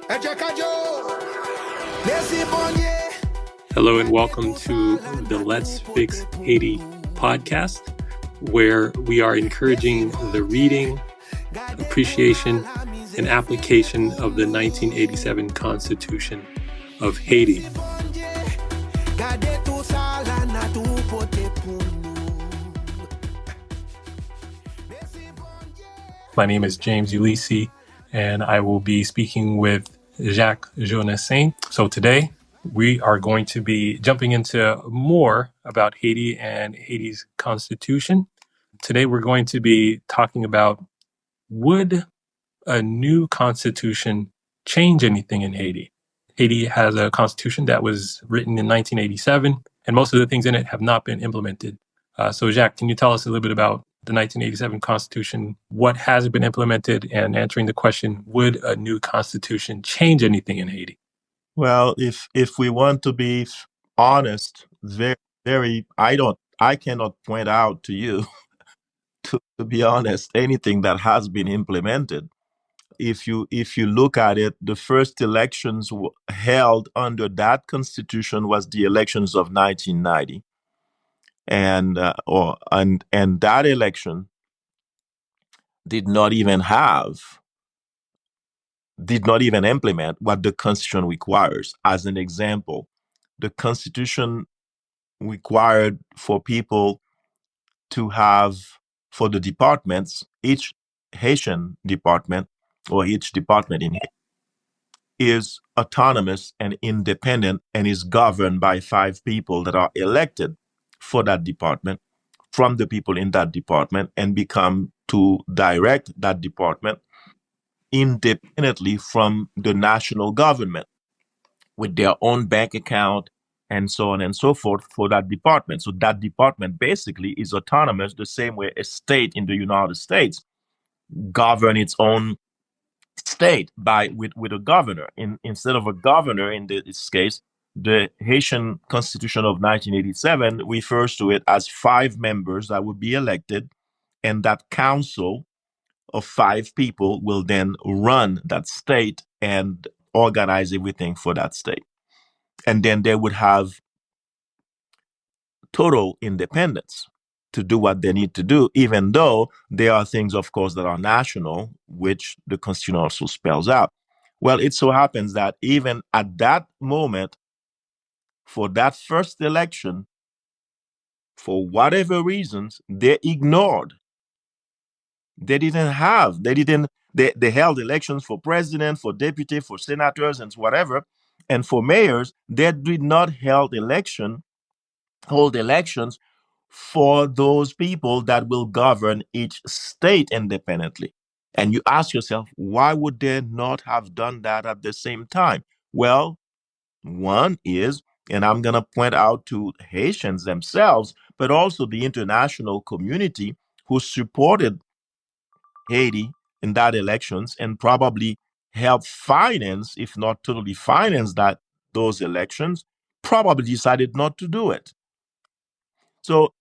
Hello and welcome to the Let's Fix Haiti podcast, where we are encouraging the reading, appreciation, and application of the 1987 Constitution of Haiti. My name is James Ulysse, and I will be speaking with Jacques. So today, we are going to be jumping into more about Haiti and Haiti's constitution. Today, we're going to be talking about, would a new constitution change anything in Haiti? Haiti has a constitution that was written in 1987, and most of the things in it have not been implemented. So Jacques, can you tell us a little bit about the 1987 Constitution, what has been implemented, and answering the question, would a new constitution change anything in Haiti? Well, if we want to be honest, I cannot point out to you, to be honest, anything that has been implemented. If you look at it, the first elections held under that constitution was the elections of 1990, and that election did not even implement what the Constitution requires. As an example, the Constitution required for people to have, for the departments, each Haitian department or each department in Haiti is autonomous and independent and is governed by 5 people that are elected for that department from the people in that department and become to direct that department independently from the national government with their own bank account and so on and so forth for that department. So that department basically is autonomous, the same way a state in the United States govern its own state with a governor. Instead of a governor in this case, the Haitian Constitution of 1987 refers to it as 5 members that would be elected, and that council of 5 people will then run that state and organize everything for that state. And then they would have total independence to do what they need to do, even though there are things, of course, that are national, which the Constitution also spells out. Well, it so happens that even at that moment, for that first election, for whatever reasons, they ignored. They held elections for president, for deputy, for senators, and whatever. And for mayors, they did not hold elections for those people that will govern each state independently. And you ask yourself, why would they not have done that at the same time? Well, one is, and I'm going to point out to Haitians themselves, but also the international community who supported Haiti in that elections and probably helped finance, if not totally finance those elections, probably decided not to do it. So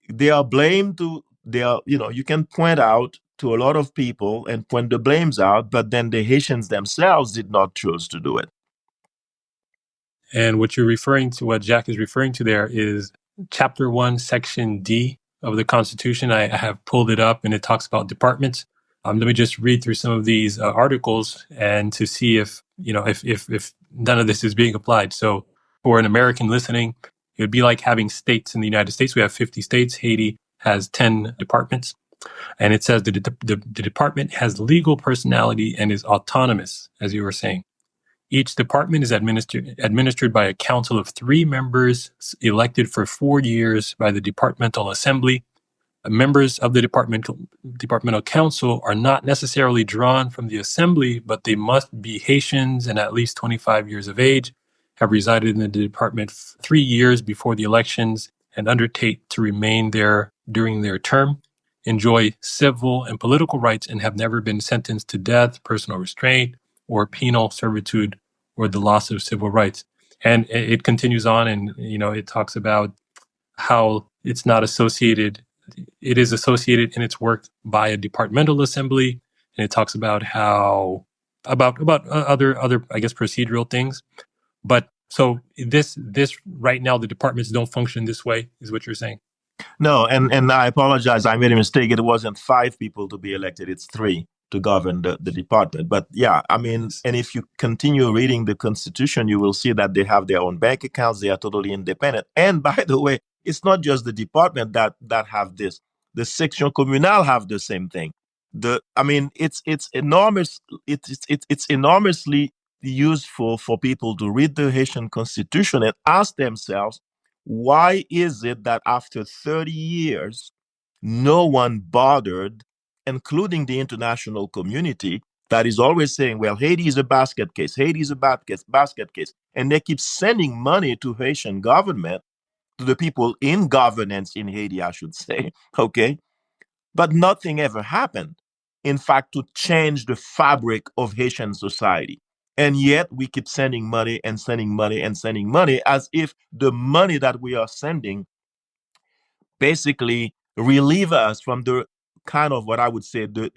they are blamed you can point out to a lot of people and point the blames out, but then the Haitians themselves did not choose to do it. And what Jacques is referring to there is Chapter 1, Section D of the Constitution. I have pulled it up, and it talks about departments. Let me just read through some of these articles and to see if none of this is being applied. So for an American listening, it would be like having states in the United States. We have 50 states. Haiti has 10 departments. And it says that the department has legal personality and is autonomous, as you were saying. Each department is administered by a council of 3 members elected for 4 years by the departmental assembly. Members of the departmental council are not necessarily drawn from the assembly, but they must be Haitians and at least 25 years of age, have resided in the department 3 years before the elections, and undertake to remain there during their term, enjoy civil and political rights, and have never been sentenced to death, personal restraint, or penal servitude, or the loss of civil rights. And it continues on, and it talks about how it's not associated. It is associated in its work by a departmental assembly, and it talks about how about other I guess procedural things. But so this right now the departments don't function this way, is what you're saying? No, and I apologize. I made a mistake. It wasn't five people to be elected. It's three to govern the department. But yeah, I mean, Yes. and if you continue reading the Constitution, you will see that they have their own bank accounts. They are totally independent. And by the way, it's not just the department that have this. The section communal have the same thing. I mean, it's enormous. It's enormously useful for people to read the Haitian Constitution and ask themselves, why is it that after 30 years, no one bothered, including the international community, that is always saying, well, Haiti is a basket case, Haiti is a basket case. And they keep sending money to Haitian government, to the people in governance in Haiti, I should say, okay? But nothing ever happened, in fact, to change the fabric of Haitian society. And yet we keep sending money and sending money and sending money as if the money that we are sending basically relieve us from the kind of what I would say the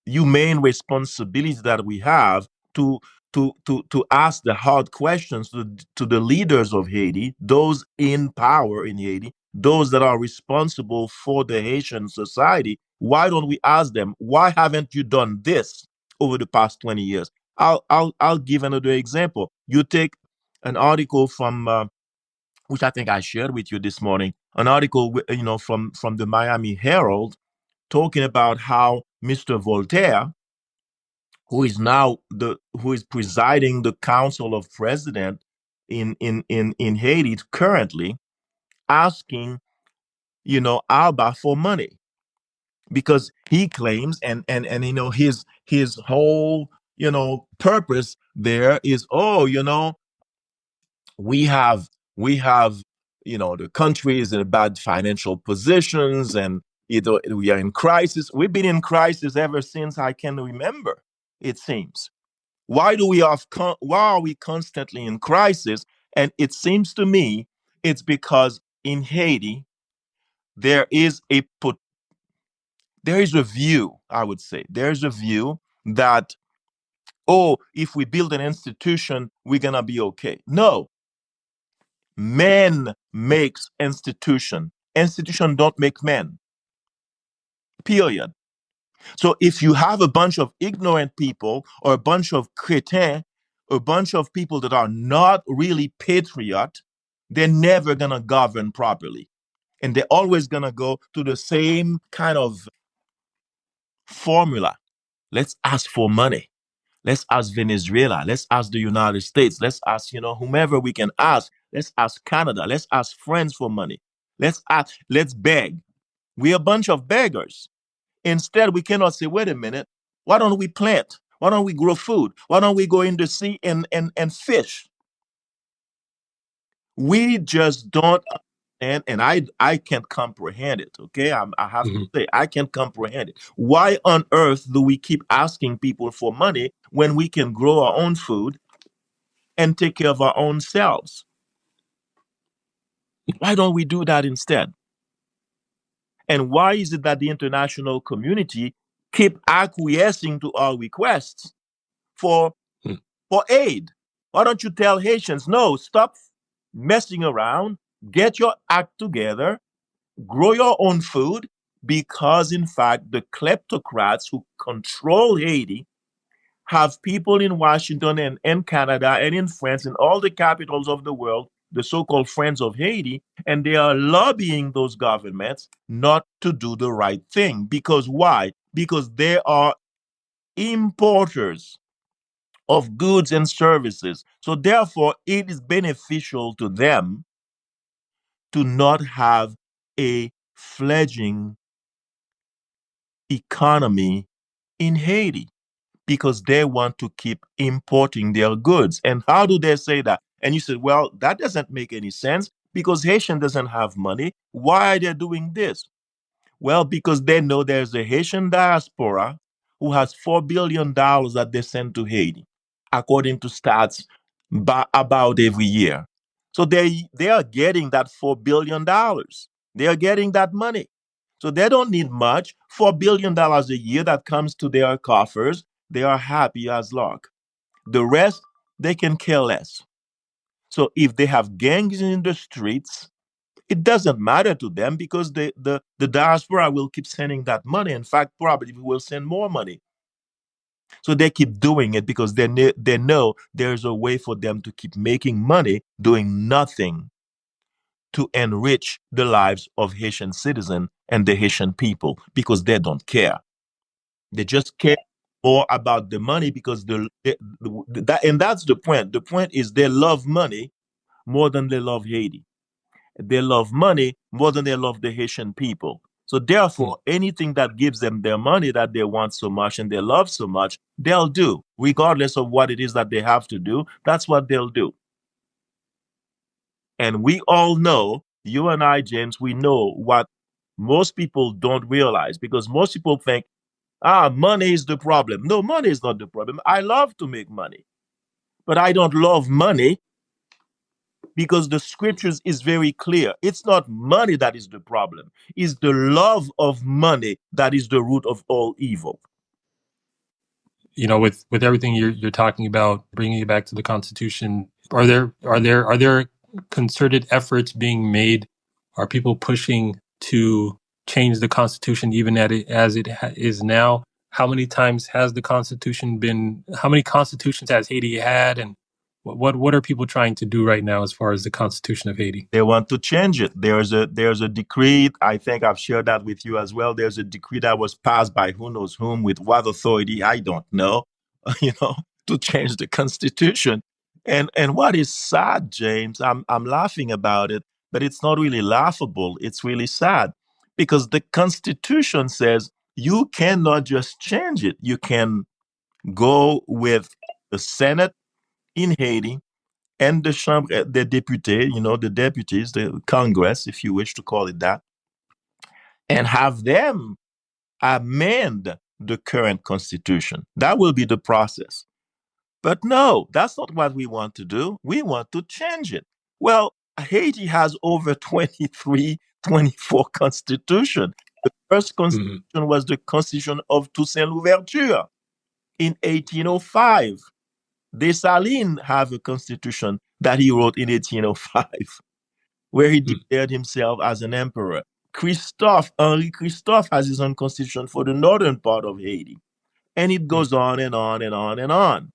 humane responsibility that we have to to ask the hard questions to the leaders of Haiti, those in power in Haiti, those that are responsible for the Haitian society. Why don't we ask them, why haven't you done this over the past 20 years? I'll give another example. You take an article from which I think I shared with you this morning, an article from the Miami Herald talking about how Mr. Voltaire, who is presiding the Council of President in Haiti currently, asking Alba for money because he claims and his whole purpose there is, oh, we have the country is in bad financial positions, and we are in crisis. We've been in crisis ever since I can remember, it seems. Why are we constantly in crisis? And it seems to me it's because in Haiti there is a view, I would say there's a view that, oh, if we build an institution we're gonna be okay. No, men makes institution don't make men, period. So if you have a bunch of ignorant people or a bunch of crétins, a bunch of people that are not really patriot, they're never going to govern properly, and they're always going to go to the same kind of formula. Let's ask for money. Let's ask Venezuela. Let's ask the United States. Let's ask, whomever we can ask. Let's ask Canada. Let's ask friends for money. Let's beg. We're a bunch of beggars. Instead, we cannot say, wait a minute, why don't we plant? Why don't we grow food? Why don't we go in the sea and fish? We just don't understand, and I can't comprehend it, okay? I have to Mhm. say, I can't comprehend it. Why on earth do we keep asking people for money when we can grow our own food and take care of our own selves? Why don't we do that instead? And why is it that the international community keep acquiescing to our requests for Mm. for aid? Why don't you tell Haitians, no, stop messing around, get your act together, grow your own food? Because, in fact, the kleptocrats who control Haiti have people in Washington and in Canada and in France and all the capitals of the world, the so called friends of Haiti, and they are lobbying those governments not to do the right thing. Because why? Because they are importers of goods and services. So, therefore, it is beneficial to them to not have a fledgling economy in Haiti because they want to keep importing their goods. And how do they say that? And you said, well, that doesn't make any sense because Haitian doesn't have money. Why are they doing this? Well, because they know there's a Haitian diaspora who has $4 billion that they send to Haiti, according to stats about every year. So they are getting that $4 billion. They are getting that money. So they don't need much. $4 billion a year that comes to their coffers. they are happy as lark. The rest, they can care less. So if they have gangs in the streets, it doesn't matter to them because the diaspora will keep sending that money. In fact, probably will send more money. So they keep doing it because they know there's a way for them to keep making money doing nothing to enrich the lives of Haitian citizens and the Haitian people because they don't care. They just care more about the money because that's the point. The point is they love money more than they love Haiti. They love money more than they love the Haitian people. So Mm. therefore, anything that gives them their money that they want so much and they love so much, they'll do, regardless of what it is that they have to do. That's what they'll do. And we all know, you and I, James, we know what most people don't realize because most people think, money is the problem. No, money is not the problem. I love to make money, but I don't love money because the scriptures is very clear. It's not money that is the problem. It's the love of money that is the root of all evil. With everything you're talking about, bringing it back to the Constitution, are there concerted efforts being made? Are people pushing to change the Constitution even as it is now? How many times has the Constitution been? How many constitutions has Haiti had, and what are people trying to do right now as far as the Constitution of Haiti? They want to change it. There's a decree. I think I've shared that with you as well. There's a decree that was passed by who knows whom with what authority I don't know. You know, to change the constitution. And what is sad, James? I'm laughing about it, but it's not really laughable. It's really sad because the constitution says you cannot just change it. You can go with the Senate in Haiti and the Chambre des députés, the deputies, the Congress, if you wish to call it that, and have them amend the current constitution. That will be the process. But no, that's not what we want to do. We want to change it. Well, Haiti has over 23, 24 constitution. The first Mhm. constitution was the Constitution of Toussaint Louverture in 1805. Dessalines have a constitution that he wrote in 1805 where he Mm. declared himself as an emperor. Henri Christophe has his own constitution for the northern part of Haiti. And it Mm. goes on and on and on and on.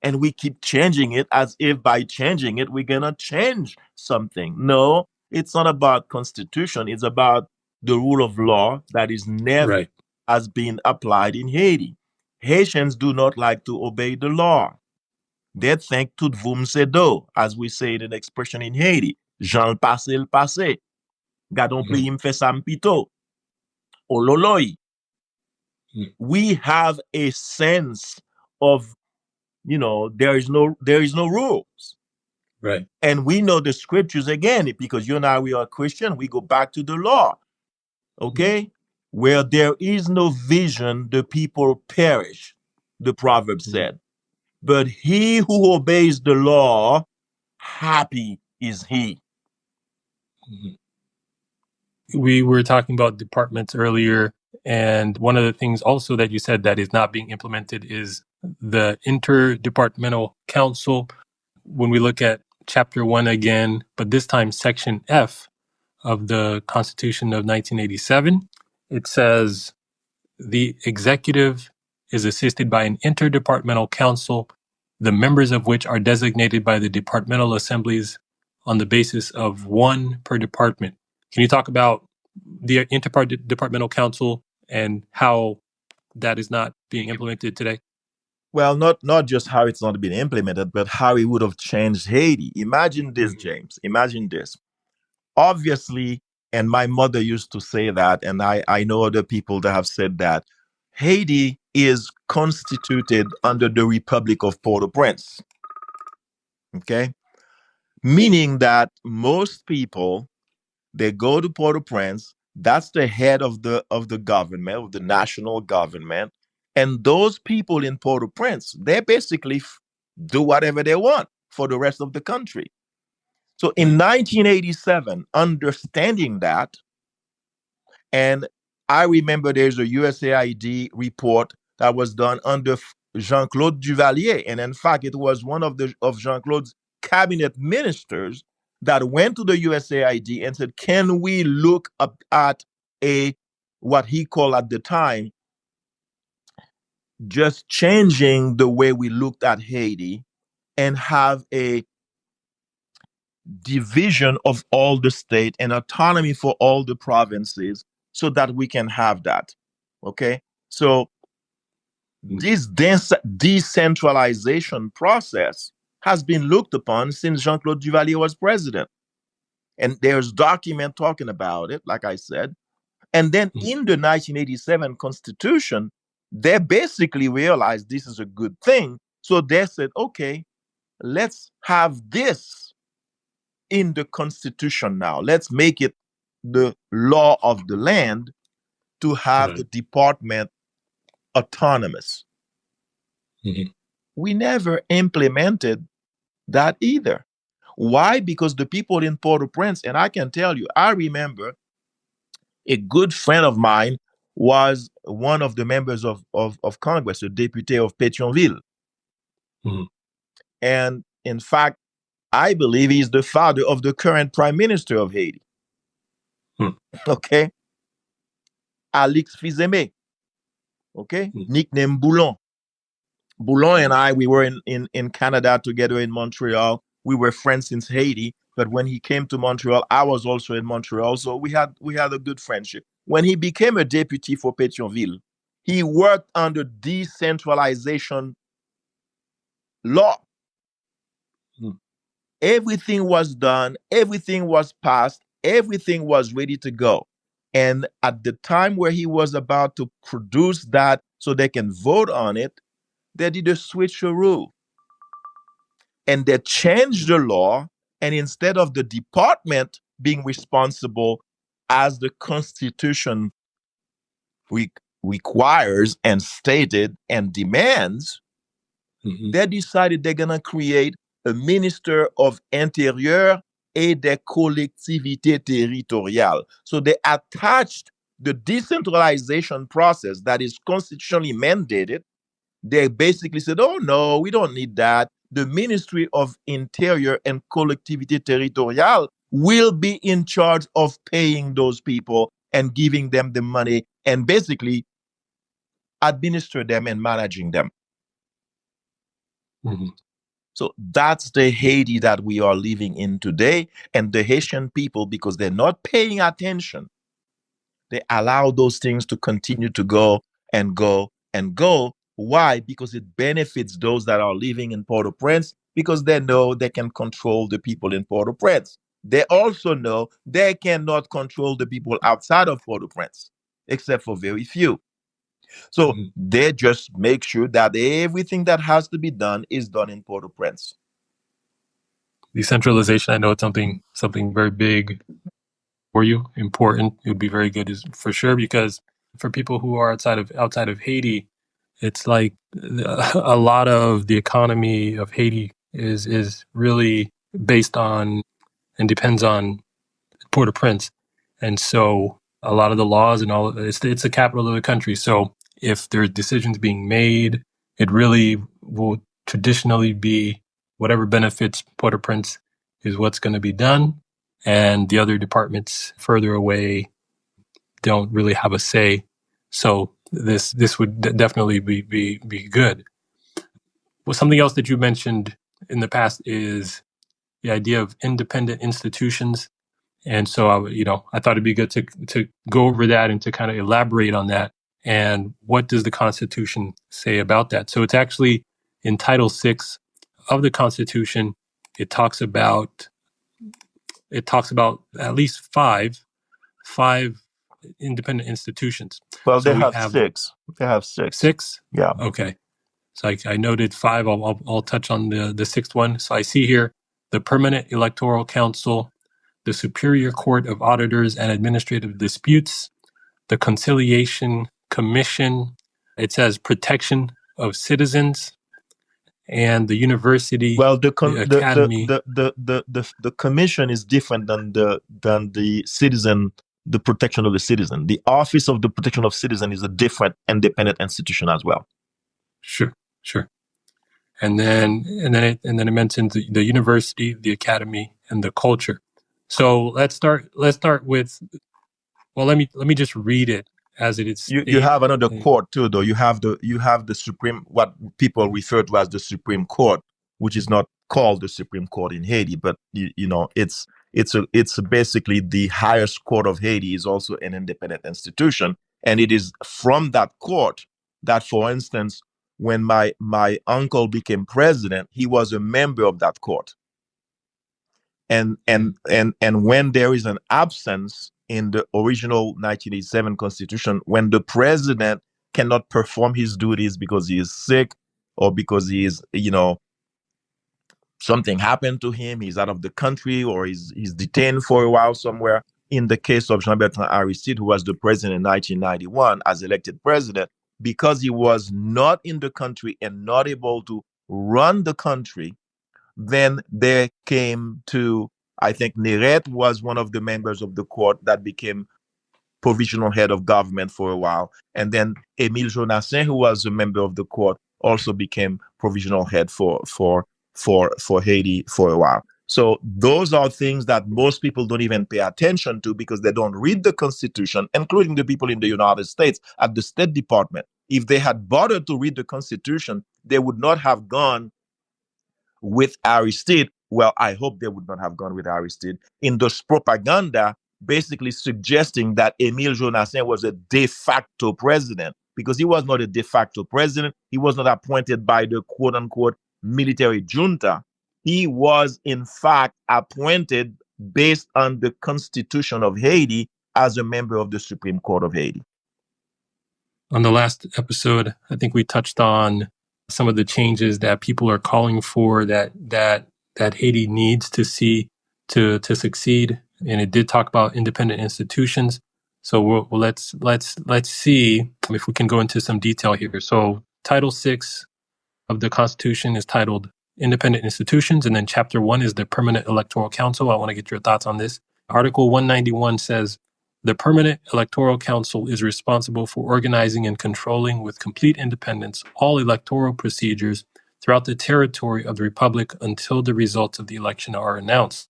And we keep changing it as if by changing it, we're going to change something. No, it's not about constitution. It's about the rule of law that is never Right. has been applied in Haiti. Haitians do not like to obey the law. They think tout voum se do, as we say in an expression in Haiti. Jean le passé le passé. Gadon pli Mhm. im fe sam pito. Ololoy. Mm. We have a sense of, there is no rules. Right. And we know the scriptures again, because you and I, we are Christian, we go back to the law. Mm. Okay? Where there is no vision, the people perish, the proverb Mm. said. But he who obeys the law, happy is he. Mhm. We were talking about departments earlier, and one of the things also that you said that is not being implemented is the Interdepartmental Council. When we look at Chapter 1 again, but this time Section F of the Constitution of 1987, it says the executive is assisted by an interdepartmental council, the members of which are designated by the departmental assemblies on the basis of one per department. Can you talk about the interdepartmental council and how that is not being implemented today? Well, not just how it's not been implemented, but how it would have changed Haiti. Imagine this, Mhm. James. Imagine this. Obviously, and my mother used to say that, and I know other people that have said that Haiti is constituted under the Republic of Port-au-Prince. Okay, meaning that most people, they go to Port-au-Prince. That's the head of the government, of the national government, and those people in Port-au-Prince, they basically do whatever they want for the rest of the country. So in Right. 1987, understanding that, and I remember there's a USAID report that was done under Jean-Claude Duvalier. And in fact, it was one of Jean-Claude's cabinet ministers that went to the USAID and said, can we look up at what he called at the time, just changing the way we looked at Haiti and have a division of all the state and autonomy for all the provinces so that we can have that. Okay? So this decentralization process has been looked upon since Jean-Claude Duvalier was president. And there's document talking about it, like I said. And then in the 1987 Constitution, they basically realized this is a good thing. So they said, okay, let's have this in the Constitution now. Let's make it the law of the land to have the department autonomous. Mm-hmm. We never implemented that either. Why? Because the people in Port-au-Prince, and I can tell you, I remember a good friend of mine was one of the members of Congress, a deputy of Pétionville. Mm-hmm. And in fact, I believe he's the father of the current prime minister of Haiti. Okay? Alix Fizeme. Okay? Nickname Boulon. Boulon and I, we were in Canada together in Montreal. We were friends since Haiti, but when he came to Montreal, I was also in Montreal, so we had a good friendship. When he became a deputy for Pétionville, he worked under decentralization law. Everything was done, everything was passed, everything was ready to go. And at the time where he was about to produce that so they can vote on it, they did a switcheroo. And they changed the law. And instead of the department being responsible as the Constitution requires and stated and demands, they decided they're going to create a Minister of Intérieur et des Collectivités Territoriales. So they attached the decentralization process that is constitutionally mandated. They basically said, oh, no, we don't need that. The Ministry of Interior and Collectivité Territoriale will be in charge of paying those people and giving them the money and basically administer them and managing them. Mm-hmm. So that's the Haiti that we are living in today. And the Haitian people, because they're not paying attention, they allow those things to continue to go and go and go. Why? Because it benefits those that are living in Port-au-Prince, because they know they can control the people in Port-au-Prince. They also know they cannot control the people outside of Port-au-Prince, except for very few. So they just make sure that everything that has to be done is done in Port-au-Prince. Decentralization, I know it's something very big for you, important. It would be very good, is for sure, because for people who are outside of Haiti, it's like a lot of the economy of Haiti is really based on and depends on Port-au-Prince, and so a lot of the laws and all, it's the capital of the country. So if there's decisions being made, it really will traditionally be whatever benefits Port-au-Prince is what's going to be done, and the other departments further away don't really have a say. So this would definitely be good. Well, something else that you mentioned in the past is the idea of independent institutions. And so I thought it'd be good to go over that and to kind of elaborate on that. And what does the Constitution say about that? So it's actually in Title VI of the Constitution. It talks about at least five independent institutions. Well, So they we have have six. They have six. Six? Yeah. Okay. So I noted five. I'll touch on the sixth one. So I see here the Permanent Electoral Council, the Superior Court of Auditors and Administrative Disputes, the Conciliation Commission. It says Protection of Citizens, and the University. Well, Academy. the commission is different than the citizen the protection of the citizen. The Office of the Protection of Citizen is a different independent institution as well. Sure, sure. And then it mentions the university, the academy, and the culture. So let's start with, well, let me just read it as it is You have stated. another court too, though. You have the Supreme, what people refer to as the Supreme Court, which is not called the Supreme Court in Haiti, but it's basically the highest court of Haiti is also an independent institution, and it is from that court that, for instance, when my uncle became president, he was a member of that court, and when there is an absence in the original 1987 constitution, when the president cannot perform his duties because he is sick or because he is, something happened to him, he's out of the country, or he's detained for a while somewhere. In the case of Jean-Bertrand Aristide, who was the president in 1991 as elected president, because he was not in the country and not able to run the country, then there came to, I think Neret was one of the members of the court that became provisional head of government for a while. And then Émile Jonassin, who was a member of the court, also became provisional head for Haiti for a while. So those are things that most people don't even pay attention to because they don't read the Constitution, including the people in the United States at the State Department. If they had bothered to read the Constitution, they would not have gone with Aristide. Well, I hope they would not have gone with Aristide in this propaganda, basically suggesting that Émile Jonassin was a de facto president, because he was not a de facto president. He was not appointed by the quote unquote military junta. He was, in fact, appointed based on the Constitution of Haiti as a member of the Supreme Court of Haiti. On the last episode, I think we touched on some of the changes that people are calling for that Haiti needs to see to succeed, and it did talk about independent institutions. So let's see if we can go into some detail here. So Title VI of the Constitution is titled Independent Institutions, and then Chapter 1 is the Permanent Electoral Council. I want to get your thoughts on this. Article 191 says, the Permanent Electoral Council is responsible for organizing and controlling with complete independence all electoral procedures throughout the territory of the Republic until the results of the election are announced.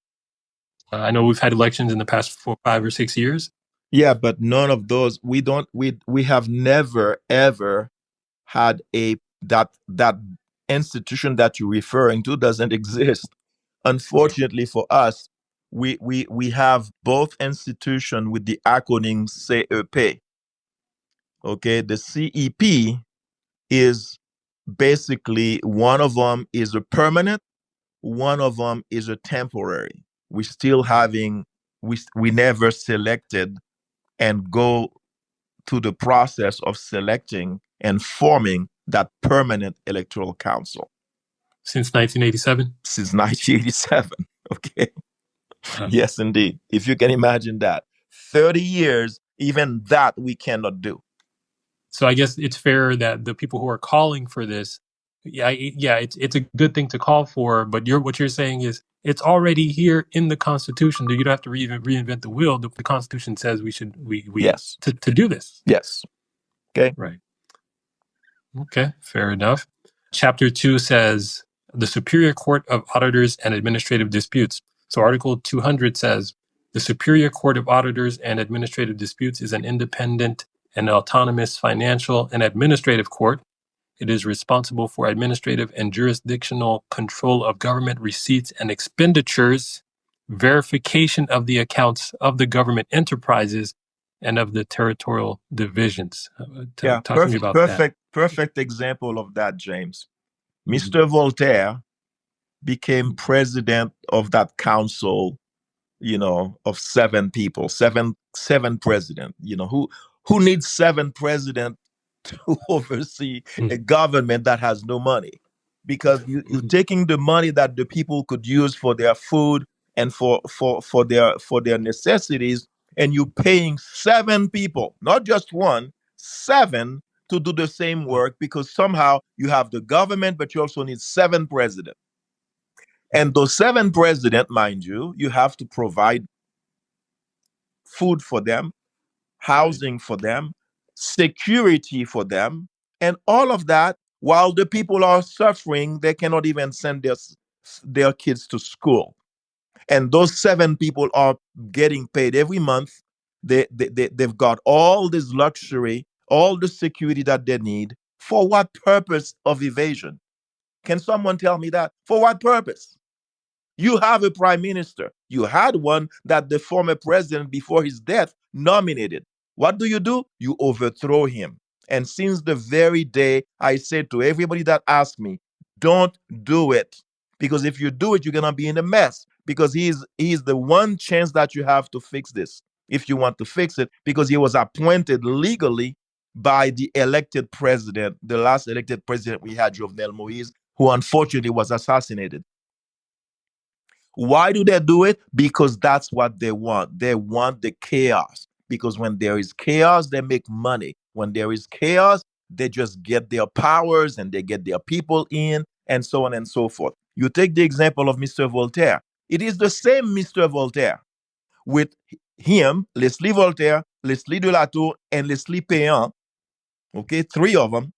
I know we've had elections in the past 5 or 6 years. Yeah, but none of those, we have never ever had that institution that you're referring to doesn't exist. Unfortunately for us, we have both institutions with the acronym CEP. Okay, the CEP is basically, one of them is a permanent, one of them is a temporary. We still having we never selected and go to the process of selecting and forming that permanent electoral council. Since 1987? Since 1987. Okay. Yes, indeed. If you can imagine that. 30 years, even that we cannot do. So I guess it's fair that the people who are calling for this, it's a good thing to call for, but what you're saying is it's already here in the Constitution. You don't have to reinvent the wheel. The Constitution says we Yes. to do this. Yes. Okay. Right. Okay, fair enough. Chapter 2 says the Superior Court of Auditors and Administrative Disputes. So Article 200 says the Superior Court of Auditors and Administrative Disputes is an independent and autonomous financial and administrative court. It is responsible for administrative and jurisdictional control of government receipts and expenditures, verification of the accounts of the government enterprises, and of the territorial divisions. Talking about that. Perfect example of that, James. Mr. Voltaire became president of that council, of 7 people, seven president. Who needs 7 president to oversee a government that has no money? Because you're taking the money that the people could use for their food and for their necessities, and you're paying 7 people, not just one, 7, to do the same work, because somehow you have the government, but you also need 7 presidents. And those 7 presidents, mind you, you have to provide food for them, Right. housing for them, security for them, and all of that while the people are suffering, they cannot even send their kids to school. And those seven people are getting paid every month. They've got all this luxury, all the security that they need. For what purpose of evasion? Can someone tell me that? For what purpose? You have a prime minister. You had one that the former president, before his death, nominated. What do? You overthrow him. And since the very day I said to everybody that asked me, don't do it. Because if you do it, you're going to be in a mess. Because he's the one chance that you have to fix this, if you want to fix it, because he was appointed legally by the elected president, the last elected president we had, Jovenel Moise, who unfortunately was assassinated. Why do they do it? Because that's what they want. They want the chaos. Because when there is chaos, they make money. When there is chaos, they just get their powers and they get their people in, and so on and so forth. You take the example of Mr. Voltaire. It is the same Mr. Voltaire with him, Leslie Voltaire, Leslie de la Tour, and Leslie Péan. Okay, three of them,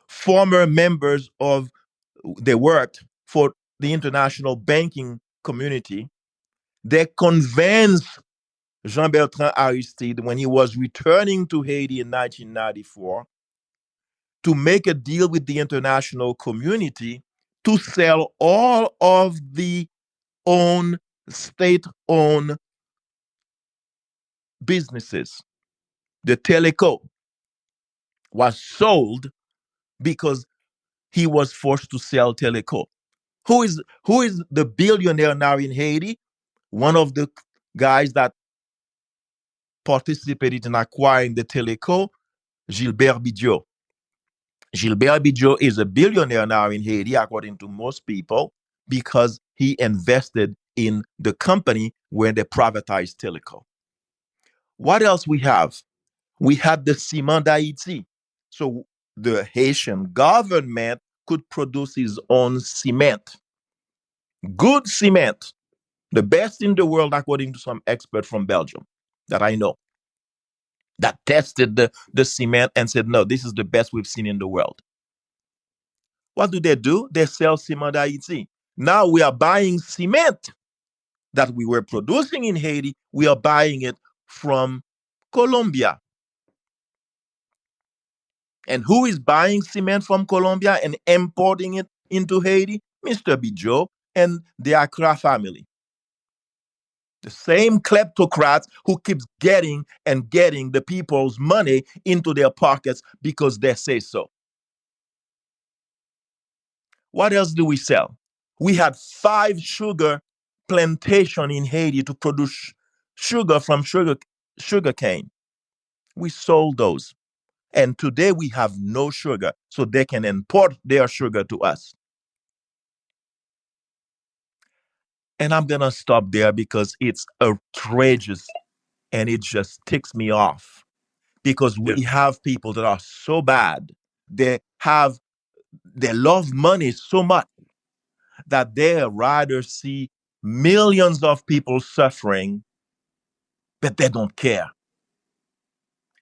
former members of, they worked for the international banking community. They convinced Jean Bertrand Aristide, when he was returning to Haiti in 1994, to make a deal with the international community to sell all of the own state-owned businesses. The Teleco was sold because he was forced to sell Teleco. Who is the billionaire now in Haiti? One of the guys that participated in acquiring the Teleco, Gilbert Bidjot. Gilbert Bidjot is a billionaire now in Haiti, according to most people, because he invested in the company where they privatized Teleco. What else we have? We had the Ciment d'Haïti. So the Haitian government could produce his own cement, good cement, the best in the world, according to some expert from Belgium that I know, that tested the cement and said, no, this is the best we've seen in the world. What do? They sell ciment d'Haïti. Now we are buying cement that we were producing in Haiti. We are buying it from Colombia. And who is buying cement from Colombia and importing it into Haiti? Mr. Bidjot and the Accra family. The same kleptocrats who keeps getting and getting the people's money into their pockets because they say so. What else do we sell? We had 5 sugar plantation in Haiti to produce sugar from sugar cane. We sold those. And today we have no sugar, so they can import their sugar to us. And I'm going to stop there because it's outrageous and it just ticks me off because Yeah. we have people that are so bad. They love money so much that they rather see millions of people suffering, but they don't care.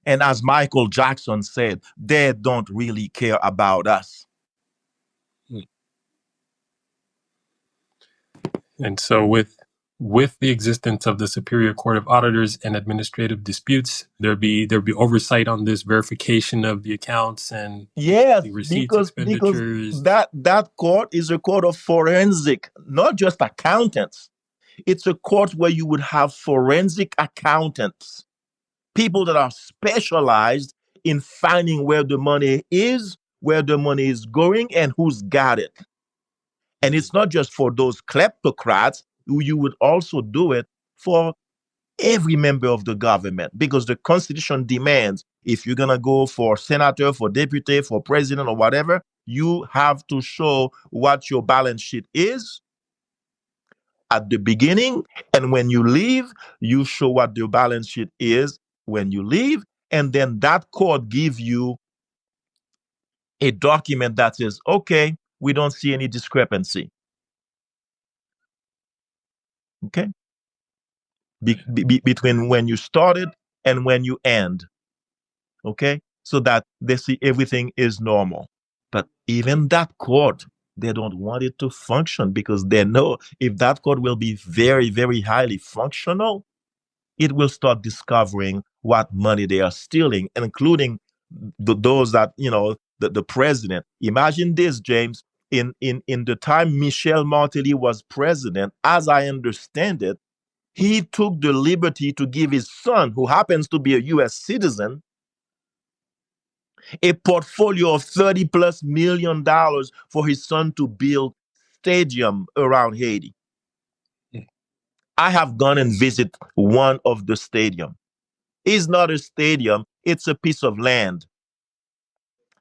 And as Michael Jackson said, they don't really care about us. And so with the existence of the Superior Court of Auditors and administrative disputes, there'd be oversight on this verification of the accounts and Yes, the receipts, because expenditures. that court is a court of forensic, not just accountants. It's a court where you would have forensic accountants, people that are specialized in finding where the money is, where the money is going, and who's got it. And it's not just for those kleptocrats, you would also do it for every member of the government because the Constitution demands if you're going to go for senator, for deputy, for president, or whatever, you have to show what your balance sheet is at the beginning. And when you leave, you show what your balance sheet is when you leave. And then that court gives you a document that says, okay, we don't see any discrepancy. Okay. between when you started and when you end. Okay, so that they see everything is normal. But even that court, they don't want it to function because they know if that court will be very, very highly functional, it will start discovering what money they are stealing, including those that, the president. Imagine this, James. In the time Michel Martelly was president, as I understand it, he took the liberty to give his son, who happens to be a US citizen, a portfolio of $30+ million for his son to build stadium around Haiti. I have gone and visit one of the stadium. It's not a stadium, it's a piece of land.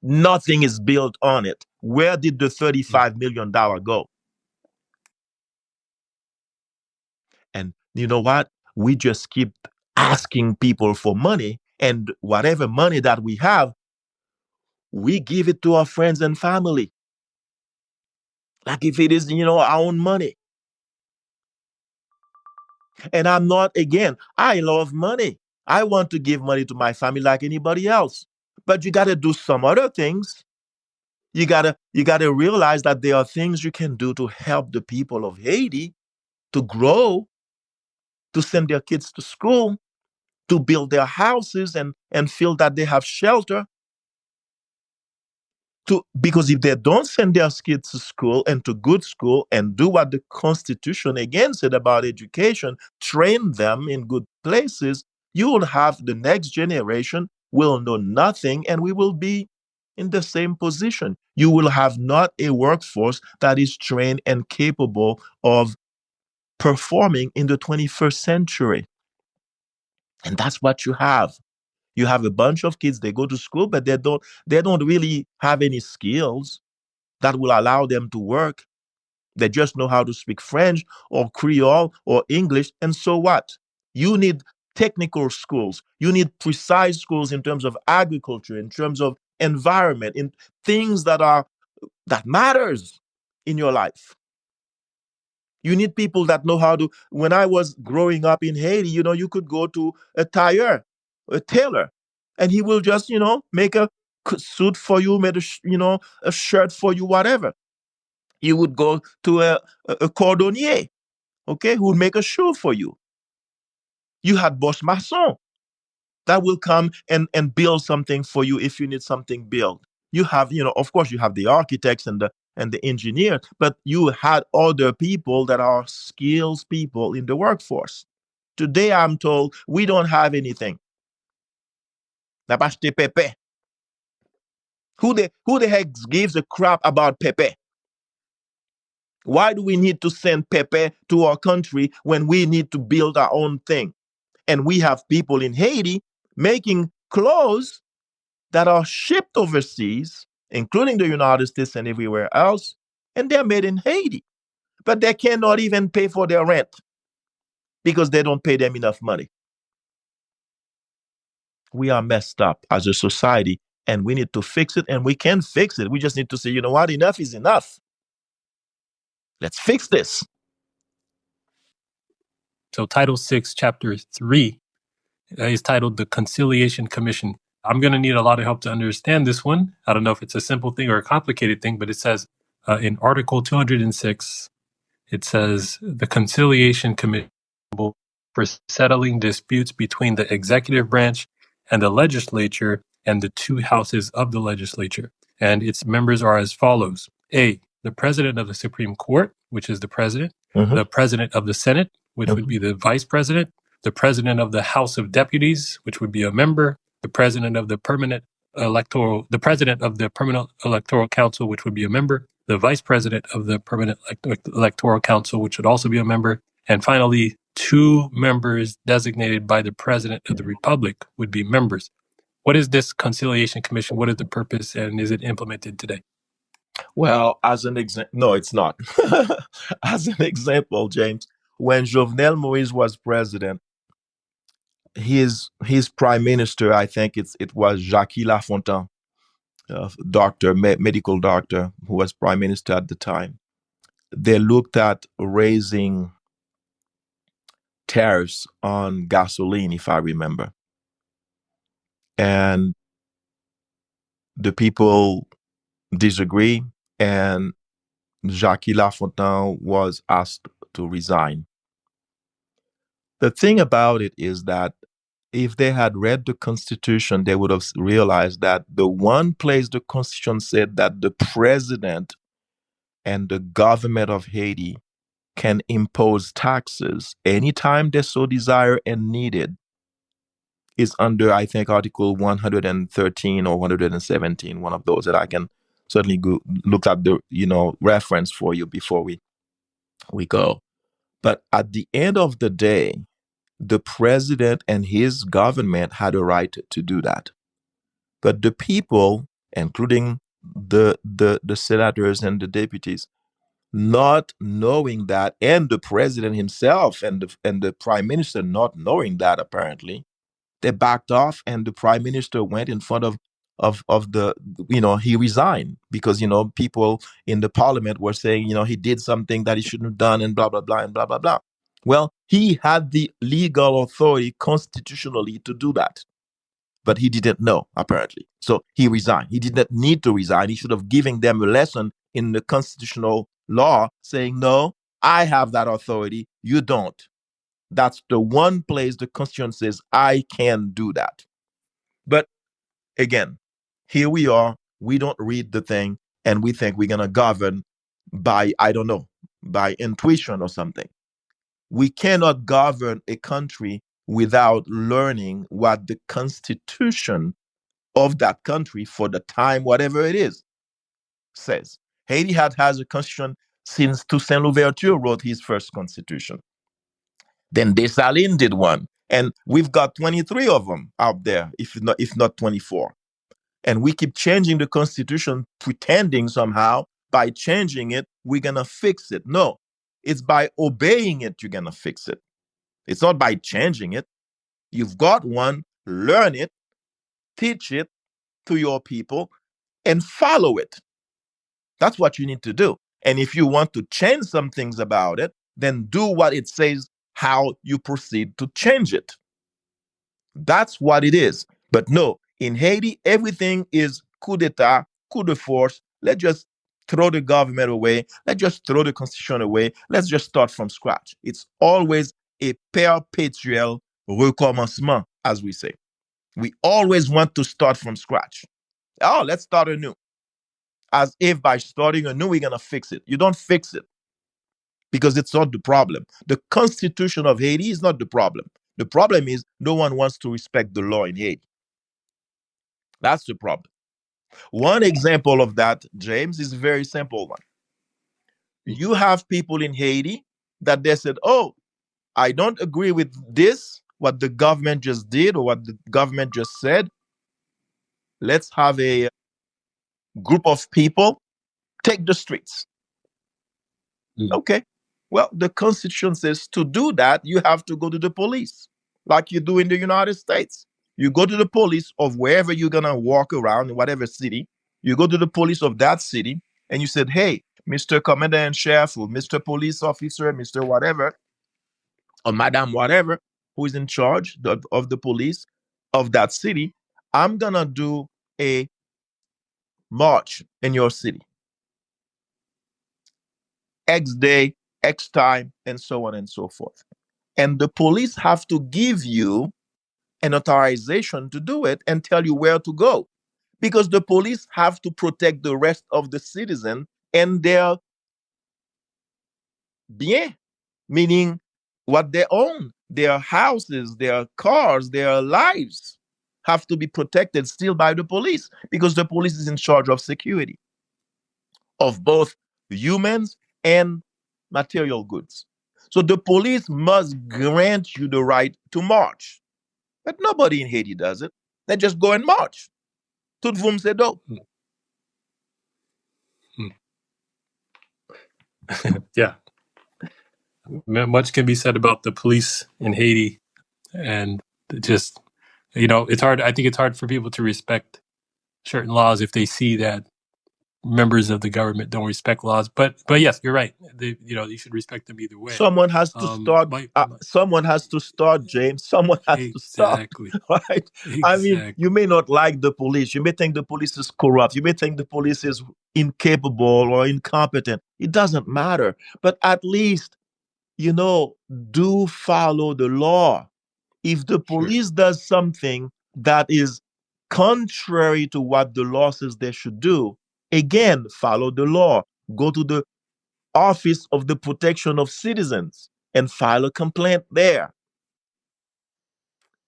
Nothing is built on it. Where did the $35 million go? And you know what? We just keep asking people for money, and whatever money that we have, we give it to our friends and family. Like if it is, our own money. And I'm not, again, I love money. I want to give money to my family like anybody else. But you got to do some other things. You got to realize that there are things you can do to help the people of Haiti to grow, to send their kids to school, to build their houses and feel that they have shelter. Because if they don't send their kids to school and to good school and do what the Constitution again said about education, train them in good places, you will have the next generation will know nothing, and we will be in the same position. You will have not a workforce that is trained and capable of performing in the 21st century. And that's what you have. You have a bunch of kids, they go to school, but they don't really have any skills that will allow them to work. They just know how to speak French or Creole or English. And so what? You need technical schools. You need precise schools in terms of agriculture, in terms of environment, in things that matters in your life. You need people that know how to. When I was growing up in Haiti, you could go to a tailor, and he will just, make a suit for you, make a shirt for you, whatever. You would go to a cordonnier, okay, who would make a shoe for you. You had Bosch Maçon that will come and build something for you if you need something built. You have, of course, you have the architects and the engineers, but you had other people that are skills people in the workforce. Today, I'm told we don't have anything. N'a pas acheté Pepe. Who the heck gives a crap about Pepe? Why do we need to send Pepe to our country when we need to build our own thing? And we have people in Haiti making clothes that are shipped overseas, including the United States and everywhere else, and they're made in Haiti. But they cannot even pay for their rent because they don't pay them enough money. We are messed up as a society, and we need to fix it, and we can fix it. We just need to say, you know what, enough is enough. Let's fix this. So Title 6, Chapter 3 is titled The Conciliation Commission. I'm going to need a lot of help to understand this one. I don't know if it's a simple thing or a complicated thing, but it says in Article 206, it says the Conciliation Commission for settling disputes between the executive branch and the legislature and the two houses of the legislature. And its members are as follows. A, the president of the Supreme Court, which is the president, the president of the Senate, which would be the vice president, the president of the House of Deputies, which would be a member, the president of the permanent electoral council, which would be a member, the vice president of the permanent electoral council, which would also be a member, and finally, two members designated by the president of the republic would be members. What is this conciliation commission? What is the purpose, and is it implemented today? Well, as an example, no, it's not. As an example, James, when Jovenel Moise was president, his prime minister, I think it was Jacques Lafontaine, medical doctor, who was prime minister at the time. They looked at raising tariffs on gasoline, if I remember. And the people disagree, and Jacques Lafontaine was asked to resign. The thing about it is that if they had read the Constitution, they would have realized that the one place the Constitution said that the president and the government of Haiti can impose taxes anytime they so desire and needed is under, I think, Article 113 or 117, one of those that I can certainly look at the reference for you before we go. But at the end of the day, the president and his government had a right to do that. But the people, including the senators and the deputies, not knowing that, and the president himself and the prime minister not knowing that, apparently, they backed off, and the prime minister went in front of the he resigned because people in the parliament were saying he did something that he shouldn't have done, and blah blah blah and blah blah blah. Well, he had the legal authority constitutionally to do that, but he didn't know, apparently, so he resigned. He did not need to resign. He should have given them a lesson in the constitutional law saying, no, I have that authority, you don't. That's the one place the Constitution says I can do that. But again, here we are. We don't read the thing, and we think we're going to govern by, I don't know, by intuition or something. We cannot govern a country without learning what the Constitution of that country for the time, whatever it is, says. Haiti has a constitution since Toussaint Louverture wrote his first constitution. Then Dessalines did one, and we've got 23 of them out there, if not 24. And we keep changing the Constitution, pretending somehow by changing it, we're going to fix it. No, it's by obeying it, you're going to fix it. It's not by changing it. You've got one, learn it, teach it to your people, and follow it. That's what you need to do. And if you want to change some things about it, then do what it says, how you proceed to change it. That's what it is. But no, in Haiti, everything is coup d'etat, coup de force. Let's just throw the government away. Let's just throw the constitution away. Let's just start from scratch. It's always a perpetual recommencement, as we say. We always want to start from scratch. Oh, let's start anew. As if by starting anew, we're going to fix it. You don't fix it because it's not the problem. The Constitution of Haiti is not the problem. The problem is no one wants to respect the law in Haiti. That's the problem. One example of that, James, is a very simple one. You have people in Haiti that they said, oh, I don't agree with this, what the government just did or what the government just said. Let's have a group of people take the streets. Okay. Well, the Constitution says to do that, you have to go to the police, like you do in the United States. You go to the police of wherever you're going to walk around, in whatever city. You go to the police of that city and you said, hey, Mr. Commander in Chief or Mr. Police Officer, Mr. whatever, or Madam whatever, who is in charge of the police of that city, I'm going to do a march in your city. X day, X time, and so on and so forth. And the police have to give you an authorization to do it and tell you where to go. Because the police have to protect the rest of the citizen and their bien, meaning what they own, their houses, their cars, their lives have to be protected still by the police because the police is in charge of security of both humans and material goods. So the police must grant you the right to march. But nobody in Haiti does it. They just go and march. Tout vous c'est do. Yeah. Much can be said about the police in Haiti. And just, it's hard. I think it's hard for people to respect certain laws if they see that members of the government don't respect laws. But yes, you're right. You should respect them either way. Someone has to start. Someone has to start, James. Someone has to start, Exactly. right? I mean, you may not like the police. You may think the police is corrupt. You may think the police is incapable or incompetent. It doesn't matter. But at least, do follow the law. If the police does something that is contrary to what the law says they should do, again, follow the law. Go to the Office of the Protection of Citizens and file a complaint there.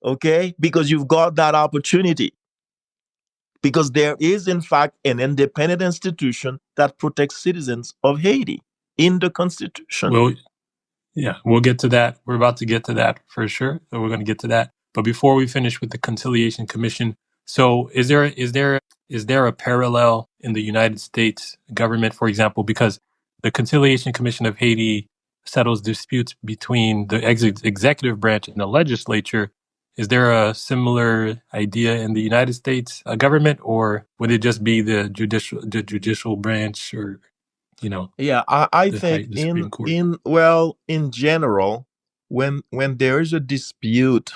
Okay? Because you've got that opportunity. Because there is, in fact, an independent institution that protects citizens of Haiti in the Constitution. Well, yeah, we'll get to that. We're about to get to that for sure. So we're going to get to that. But before we finish with the Conciliation Commission, so is there a parallel in the United States government, for example, because the Conciliation Commission of Haiti settles disputes between the executive branch and the legislature? Is there a similar idea in the United States government, or would it just be the judicial branch, or Yeah, I think the Supreme Court? in general, when there is a dispute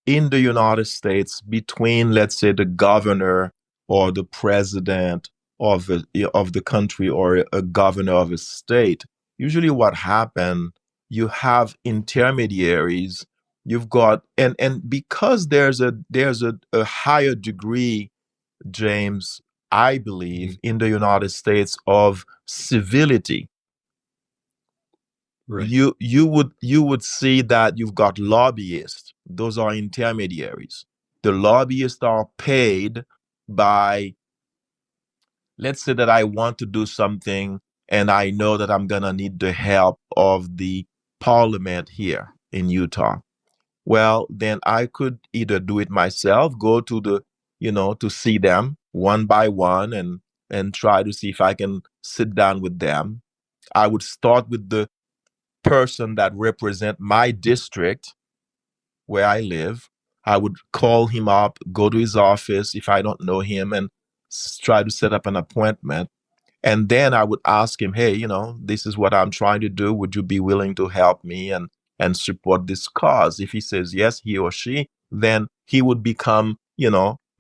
in the United States between, let's say, the governor or the president of the country, or a governor of a state, usually what happens, you have intermediaries. You've got, and because there's a higher degree, James, I believe, in the United States of civility. Right. You would see that you've got lobbyists. Those are intermediaries. The lobbyists are paid by, let's say that I want to do something and I know that I'm gonna need the help of the parliament here in Utah. Well, then I could either do it myself, go to to see them one by one, and try to see if I can sit down with them. I would start with the person that represent my district where I live. I would call him up, go to his office if I don't know him, and try to set up an appointment. And then I would ask him, hey, this is what I'm trying to do. Would you be willing to help me and support this cause? If he says yes, he or she, then he would become,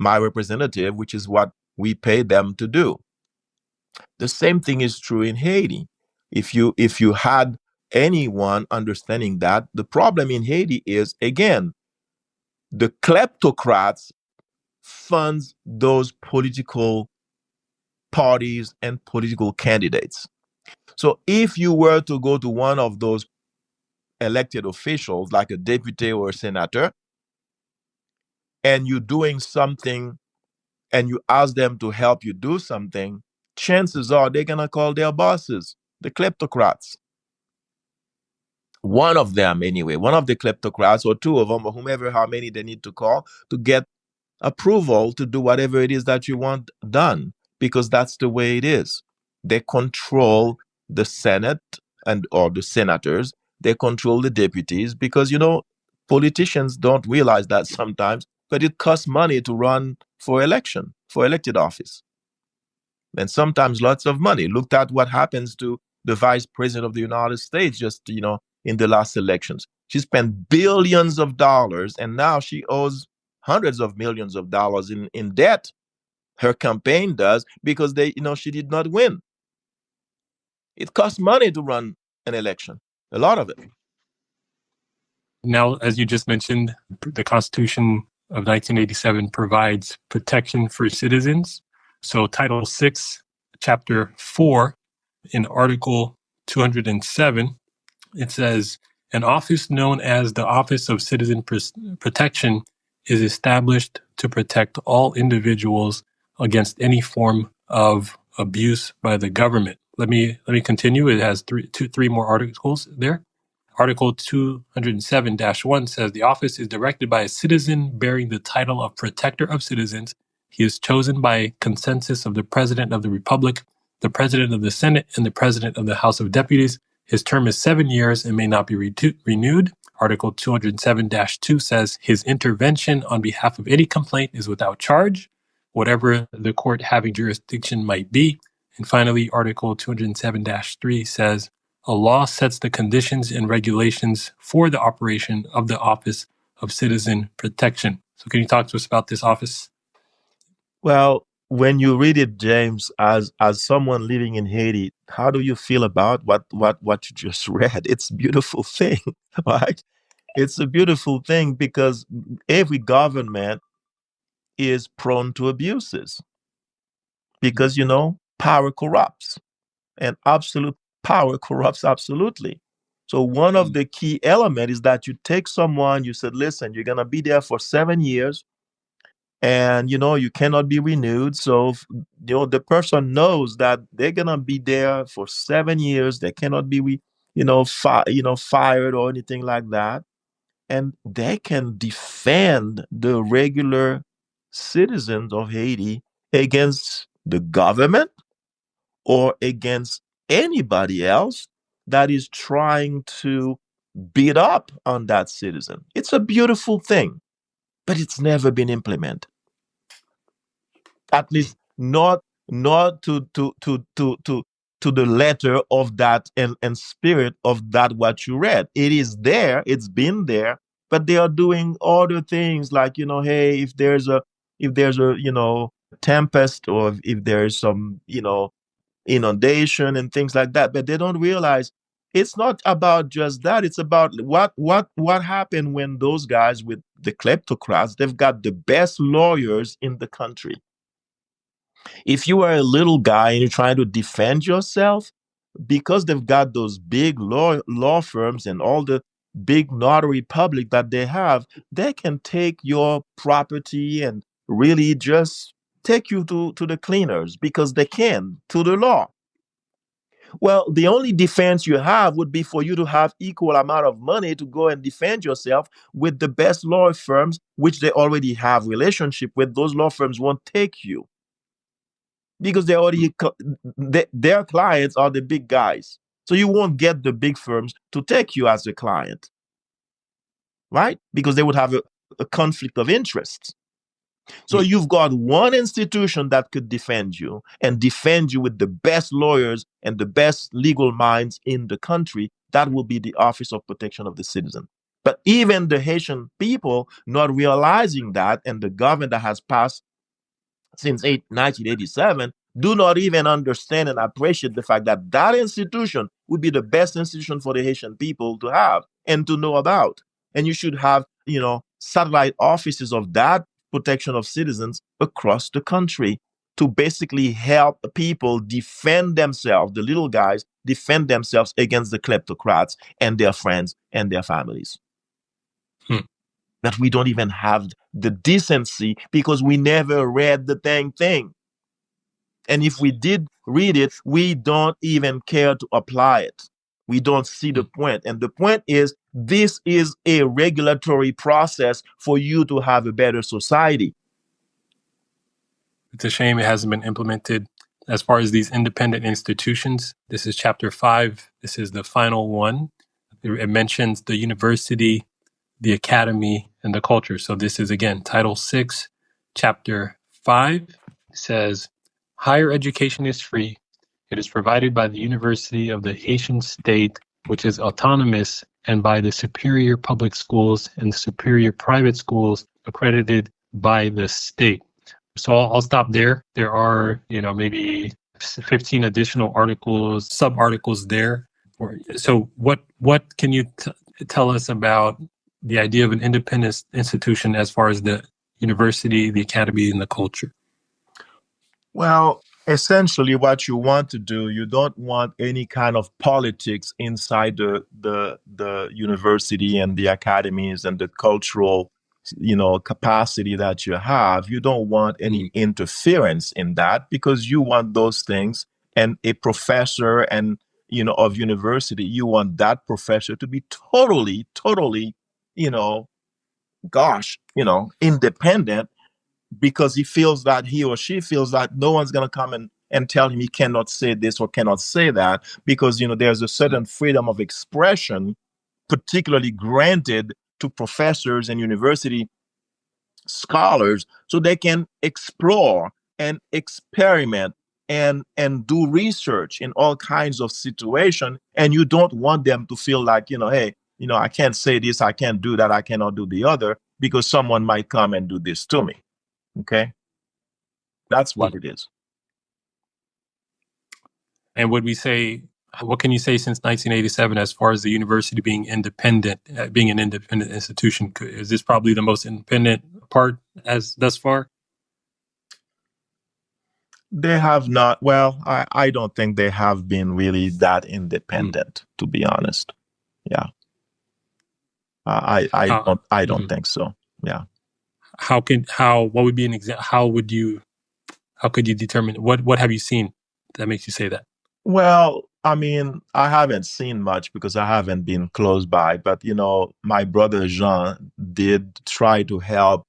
my representative, which is what we pay them to do. The same thing is true in Haiti. If you had anyone understanding that, the problem in Haiti is, again, the kleptocrats funds those political parties and political candidates. So if you were to go to one of those elected officials, like a deputy or a senator, and you're doing something and you ask them to help you do something, chances are they're going to call their bosses, the kleptocrats. One of them, anyway, one of the kleptocrats, or two of them, or whomever, how many they need to call to get approval to do whatever it is that you want done, because that's the way it is. They control the Senate or the senators. They control the deputies, because politicians don't realize that sometimes, but it costs money to run for elected office, and sometimes lots of money. Looked at what happens to the vice president of the United States just in the last elections. She spent billions of dollars, and now she owes hundreds of millions of dollars in debt. Her campaign does, because she did not win. It costs money to run an election, a lot of it. Now, as you just mentioned, the Constitution of 1987 provides protection for citizens. So Title VI, Chapter 4, in Article 207, it says, an office known as the Office of Citizen Protection is established to protect all individuals against any form of abuse by the government. Let me continue. It has three more articles there. Article 207-1 says the office is directed by a citizen bearing the title of Protector of Citizens. He is chosen by consensus of the President of the Republic, the President of the Senate, and the President of the House of Deputies. His term is 7 years and may not be renewed. Article 207-2 says his intervention on behalf of any complaint is without charge, whatever the court having jurisdiction might be. And finally, Article 207-3 says, a law sets the conditions and regulations for the operation of the Office of Citizen Protection. So can you talk to us about this office? Well, when you read it, James, as someone living in Haiti, how do you feel about what you just read? It's a beautiful thing, right? It's a beautiful thing because every government is prone to abuses because power corrupts and absolute power corrupts absolutely. So one of the key elements is that you take someone, you said, listen, you're gonna be there for 7 years, and you cannot be renewed. So the person knows that they're gonna be there for 7 years. They cannot be fired or anything like that, and they can defend the regular citizens of Haiti against the government or against anybody else that is trying to beat up on that citizen. It's a beautiful thing, but it's never been implemented. At least not to the letter of that and spirit of that what you read. It is there, it's been there, but they are doing other things like, hey, if there's a tempest, or if there's some inundation and things like that, but they don't realize it's not about just that. It's about what happened when those guys with the kleptocrats, they've got the best lawyers in the country. If you are a little guy and you're trying to defend yourself, because they've got those big law firms and all the big notary public that they have, they can take your property and really just take you to the cleaners because they can, to the law. Well, the only defense you have would be for you to have equal amount of money to go and defend yourself with the best law firms, which they already have relationship with. Those law firms won't take you because their clients are the big guys. So you won't get the big firms to take you as a client, right? Because they would have a conflict of interest. So you've got one institution that could defend you and defend you with the best lawyers and the best legal minds in the country. That will be the Office of Protection of the Citizen. But even the Haitian people not realizing that, and the government that has passed since 1987, do not even understand and appreciate the fact that that institution would be the best institution for the Haitian people to have and to know about. And you should have, satellite offices of that protection of citizens across the country to basically help people defend themselves, the little guys defend themselves against the kleptocrats and their friends and their families. That we don't even have the decency because we never read the dang thing. And if we did read it, we don't even care to apply it. We don't see the point. And the point is, this is a regulatory process for you to have a better society. It's a shame it hasn't been implemented. As far as these independent institutions, this is chapter 5. This is the final one. It mentions the university, the academy, and the culture. So this is, again, Title 6, Chapter 5. It says, higher education is free. It is provided by the University of the Haitian State, which is autonomous, and by the superior public schools and superior private schools accredited by the state. So I'll stop there. There are, maybe 15 additional articles, sub-articles there. So what can you tell us about the idea of an independent institution as far as the university, the academy, and the culture? Well, essentially, what you want to do, you don't want any kind of politics inside the university and the academies and the cultural, capacity that you have. You don't want any interference in that because you want those things. And a professor and of university, you want that professor to be totally, you know, independent, because he or she feels that no one's going to come and tell him he cannot say this or cannot say that, because there's a certain freedom of expression particularly granted to professors and university scholars, so they can explore and experiment and do research in all kinds of situation, and you don't want them to feel like, hey, I can't say this, I can't do that, I cannot do the other because someone might come and do this to me. Okay, that's Hmm. what it is. And would we say, what can you say since 1987 as far as the university being independent, being an independent institution? Is this probably the most independent part as thus far? They have not, well, I don't think they have been really that Hmm. independent, to be honest. Yeah. I don't Mhm. think so. Yeah. What would be an example? How could you determine what have you seen that makes you say that? Well, I mean, I haven't seen much because I haven't been close by, but my brother Jean did try to help,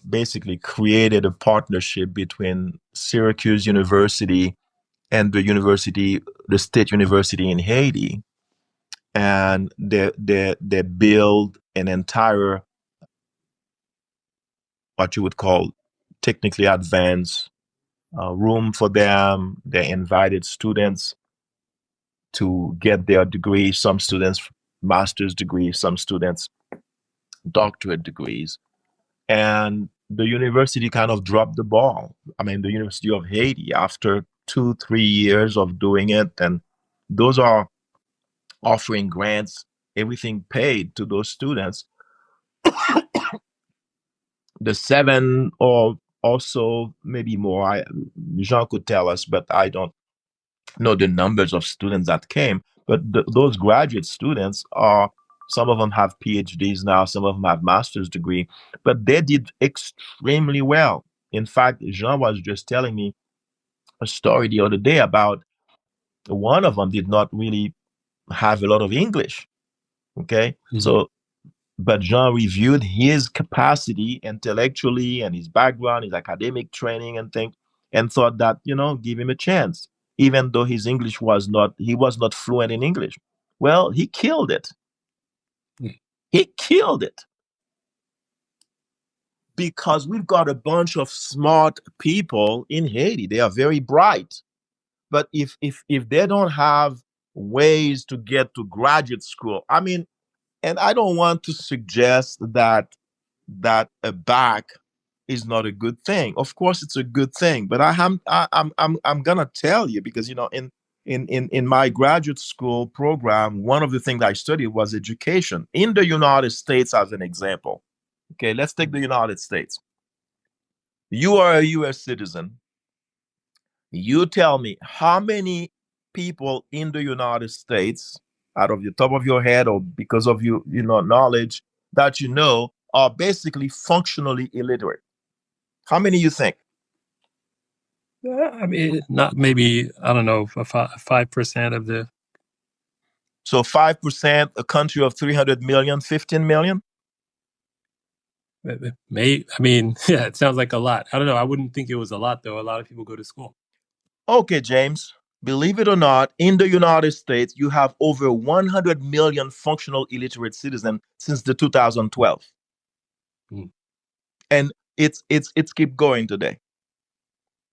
basically created a partnership between Syracuse University and the state university in Haiti, and they build an entire, what you would call, technically advanced room for them. They invited students to get their degree. Some students master's degree, some students doctorate degrees, and the university kind of dropped the ball. I mean, the University of Haiti, after 2 3 years of doing it, and those are offering grants, everything paid to those students. The seven or also maybe more, Jean could tell us, but I don't know the numbers of students that came. But those graduate students are, some of them have PhDs now, some of them have master's degree, but they did extremely well. In fact, Jean was just telling me a story the other day about one of them did not really have a lot of English. Okay, Mhm. so but Jean reviewed his capacity intellectually and his background, his academic training and things, and thought that, give him a chance, even though his English was not, he was not fluent in English. Well, he killed it. Mhm. He killed it because we've got a bunch of smart people in Haiti. They are very bright. But if they don't have ways to get to graduate school, I mean, and I don't want to suggest that a back is not a good thing. Of course, it's a good thing, but I'm gonna tell you because in my graduate school program, one of the things I studied was education in the United States, as an example. Okay, let's take the United States. You are a U.S. citizen. You tell me how many people in the United States, out of the top of your head or because of knowledge that are basically functionally illiterate. How many you think? I mean, not maybe I don't know, 5% of the. So 5%, a country of 300 million, 15 million? May I mean, yeah, it sounds like a lot. I don't know. I wouldn't think it was a lot though. A lot of people go to school. Okay, James. Believe it or not, in the United States, you have over 100 million functional illiterate citizens since the 2012. Mm, And it's keep going today.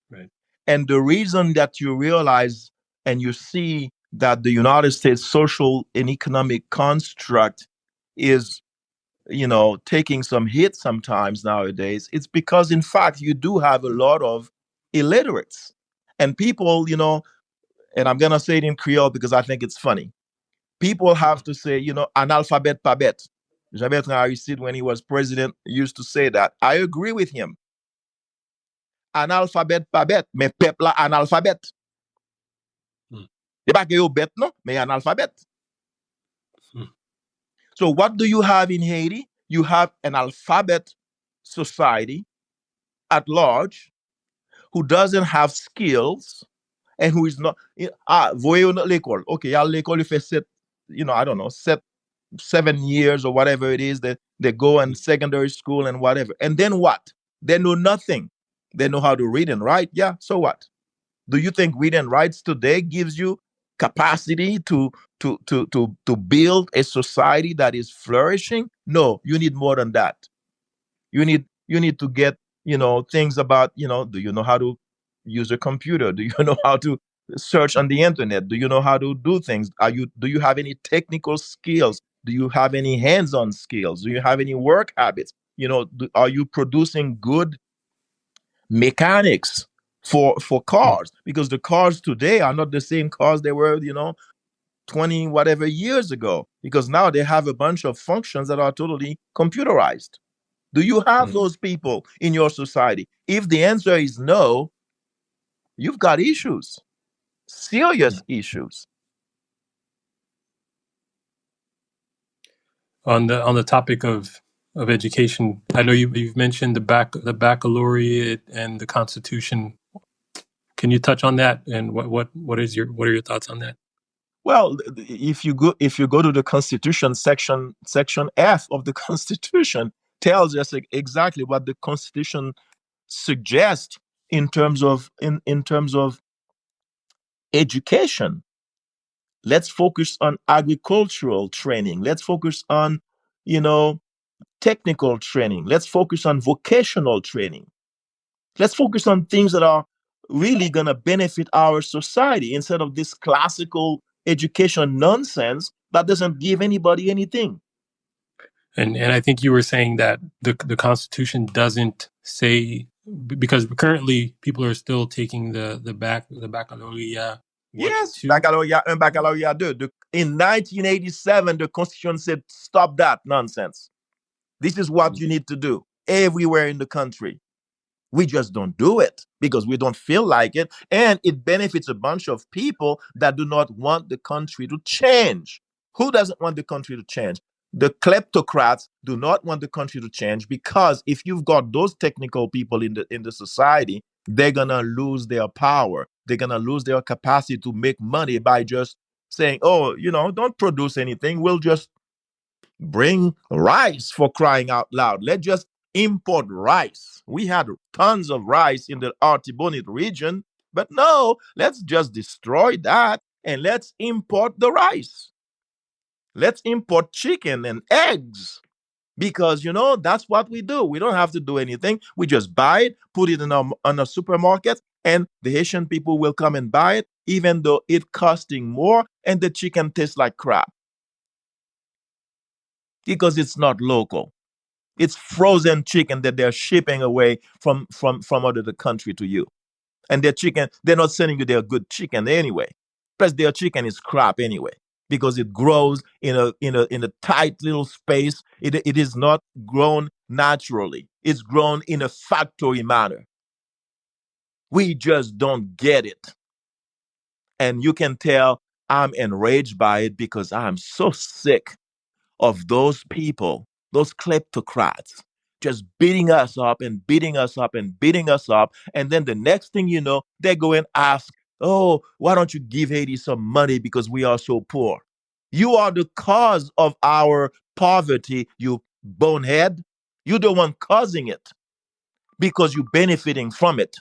right. And the reason that you realize and you see that the United States social and economic construct is, taking some hits sometimes nowadays, it's because, in fact, you do have a lot of illiterates and people, and I'm going to say it in Creole because I think it's funny. People have to say, analphabet pabet. Javier Aristide, when he was president, used to say that. I agree with him. Analphabet pabet, mais peuple analphabet. Mm, C'est pas que yo bête, non, mais analphabet. mm, So what do you have in Haiti? You have an alphabet society at large who doesn't have skills and who is not. Voyez l'école. Okay, y'all l'école, you fait I don't know, 7 years or whatever it is that they go in mm, secondary school and whatever. And then what? They know nothing. They know how to read and write. Yeah, so what? Do you think read and writes today gives you capacity to build a society that is flourishing? No, you need more than that. You need to get things about, do you know how to use a computer? Do you know how to search on the internet? Do you know how to do things? Do you have any technical skills? Do you have any hands-on skills? Do you have any work habits? Are you producing good mechanics for cars? Because the cars today are not the same cars they were, 20 whatever years ago, because now they have a bunch of functions that are totally computerized. Do you have those people in your society? If the answer is no, you've got issues, serious issues. On the topic of education, I know you've mentioned the baccalaureate and the Constitution. Can you touch on that? And what are your thoughts on that? Well, if you go to the Constitution, section F of the Constitution tells us exactly what the Constitution suggests in terms of education. Let's focus on agricultural training. Let's focus on, you know, technical training. Let's focus on vocational training. Let's focus on things that are really going to benefit our society instead of this classical education nonsense that doesn't give anybody anything. And I think you were saying that the Constitution doesn't say, because currently people are still taking the baccalaureate one and Yes, two. baccalaureate and baccalaureate 2. In 1987, the Constitution said, stop that nonsense. This is what you need to do everywhere in the country. We just don't do it because we don't feel like it. And it benefits a bunch of people that do not want the country to change. Who doesn't want the country to change? The kleptocrats do not want the country to change, because if you've got those technical people in the society, they're gonna lose their power. They're gonna lose their capacity to make money by just saying, "Oh, don't produce anything. We'll just bring rice, for crying out loud. Let's just import rice. We had tons of rice in the Artibonite region, but no, let's just destroy that and let's import the rice. Let's import chicken and eggs, because that's what we do. We don't have to do anything. We just buy it, put it in a supermarket, and the Haitian people will come and buy it, even though it's costing more and the chicken tastes like crap, because it's not local. It's frozen chicken that they're shipping away from out of the country to you. And their chicken, they're not sending you their good chicken anyway. Plus, their chicken is crap anyway, because it grows in a tight little space. It is not grown naturally. It's grown in a factory manner. We just don't get it. And you can tell I'm enraged by it, because I'm so sick of those people, those kleptocrats, just beating us up and beating us up and beating us up. And then the next thing you know, they go and ask, "Oh, why don't you give Haiti some money because we are so poor?" You are the cause of our poverty, you bonehead. You're the one causing it because you're benefiting from it.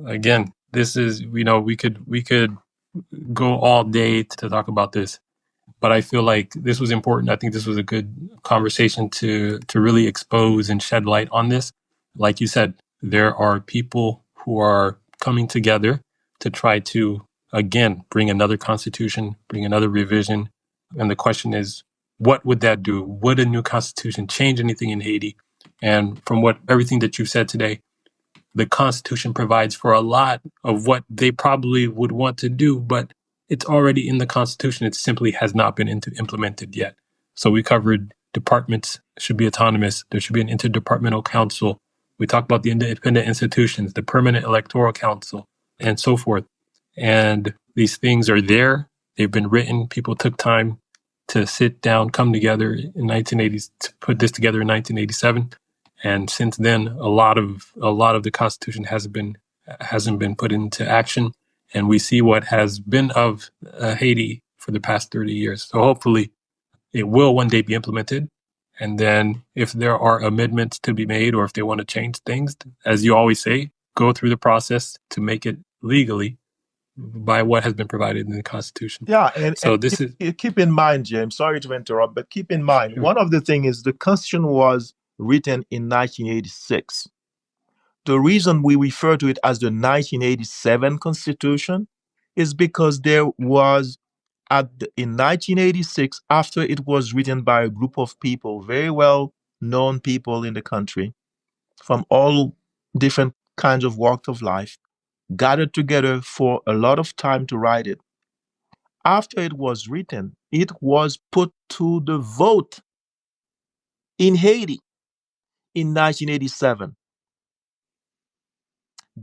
Again, this is, we could go all day to talk about this, but I feel like this was important. I think this was a good conversation to really expose and shed light on this. Like you said, there are people who are coming together to try to, again, bring another constitution, bring another revision. And the question is, what would that do? Would a new constitution change anything in Haiti? And from everything that you've said today, the Constitution provides for a lot of what they probably would want to do, but it's already in the Constitution. It simply has not been implemented yet. So we covered departments should be autonomous. There should be an interdepartmental council. We talked about the independent institutions, the permanent electoral council, and so forth. And these things are there. They've been written. People took time to sit down, come together in 1980, to put this together in 1987. And since then, a lot of the Constitution hasn't been put into action, and we see what has been of Haiti for the past 30 years. So hopefully, it will one day be implemented. And then, if there are amendments to be made, or if they want to change things, as you always say, go through the process to make it legally by what has been provided in the Constitution. Yeah, and So this is keep in mind, James, sorry to interrupt, but keep in mind, sure. one of the things is the Constitution was written in 1986. the reason we refer to it as the 1987 Constitution is because there was, in 1986, after it was written by a group of people, very well known people in the country, from all different kinds of walks of life, gathered together for a lot of time to write it. After it was written, it was put to the vote in Haiti in 1987.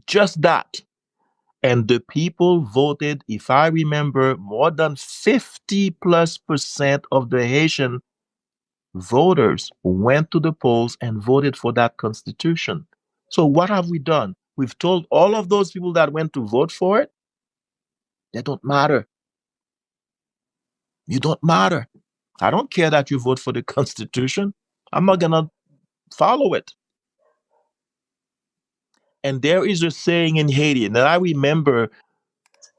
Just that. And the people voted, if I remember, more than 50+% of the Haitian voters went to the polls and voted for that constitution. So what have we done? We've told all of those people that went to vote for it, they don't matter. You don't matter. I don't care that you vote for the constitution. I'm not going to follow it. And there is a saying in Haiti, and I remember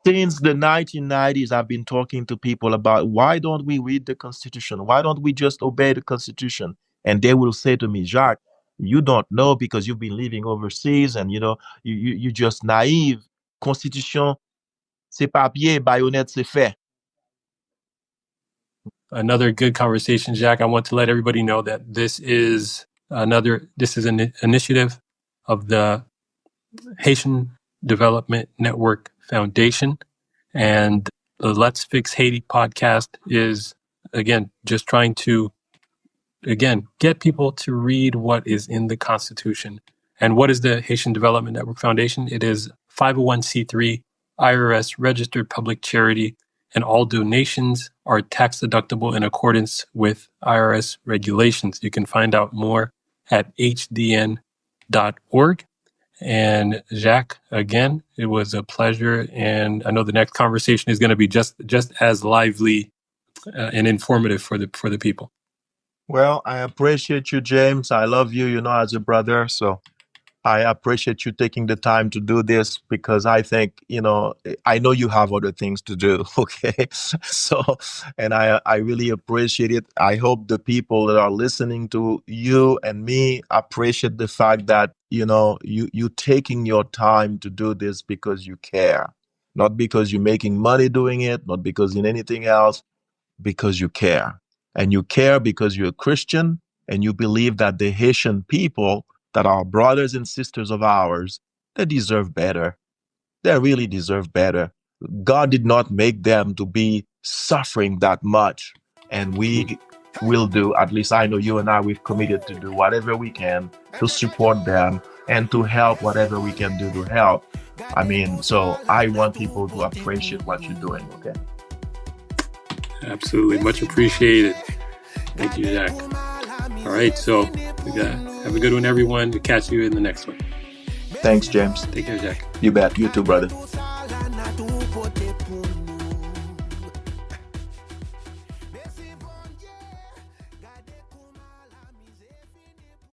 since the 1990s, I've been talking to people about why don't we read the Constitution? Why don't we just obey the Constitution? And they will say to me, Jacques, you don't know because you've been living overseas and you just naive. Constitution, c'est papier, bayonet, c'est fait. Another good conversation, Jacques. I want to let everybody know that this is an initiative of the Haitian Development Network Foundation. And the Let's Fix Haiti podcast is, again, just trying to, get people to read what is in the Constitution. And what is the Haitian Development Network Foundation? It is 501c3, IRS registered public charity, and all donations are tax deductible in accordance with IRS regulations. You can find out more at hdn.org. And Jacques, again, it was a pleasure. And I know the next conversation is going to be just as lively and informative for the people. Well, I appreciate you, James. I love you, as a brother. So I appreciate you taking the time to do this because I think, I know you have other things to do. Okay. So, and I really appreciate it. I hope the people that are listening to you and me appreciate the fact that, you taking your time to do this because you care, not because you're making money doing it, not because in anything else, because you care. And you care because you're a Christian and you believe that the Haitian people that are brothers and sisters of ours, they deserve better. They really deserve better. God did not make them to be suffering that much. And we will do, at least I know you and I, we've committed to do whatever we can to support them and to help whatever we can do to help. So I want people to appreciate what you're doing, okay? Absolutely. Much appreciated. Thank you, Jacques. All right. So have a good one, everyone. We'll catch you in the next one. Thanks, James. Take care, Jacques. You bet. You too, brother.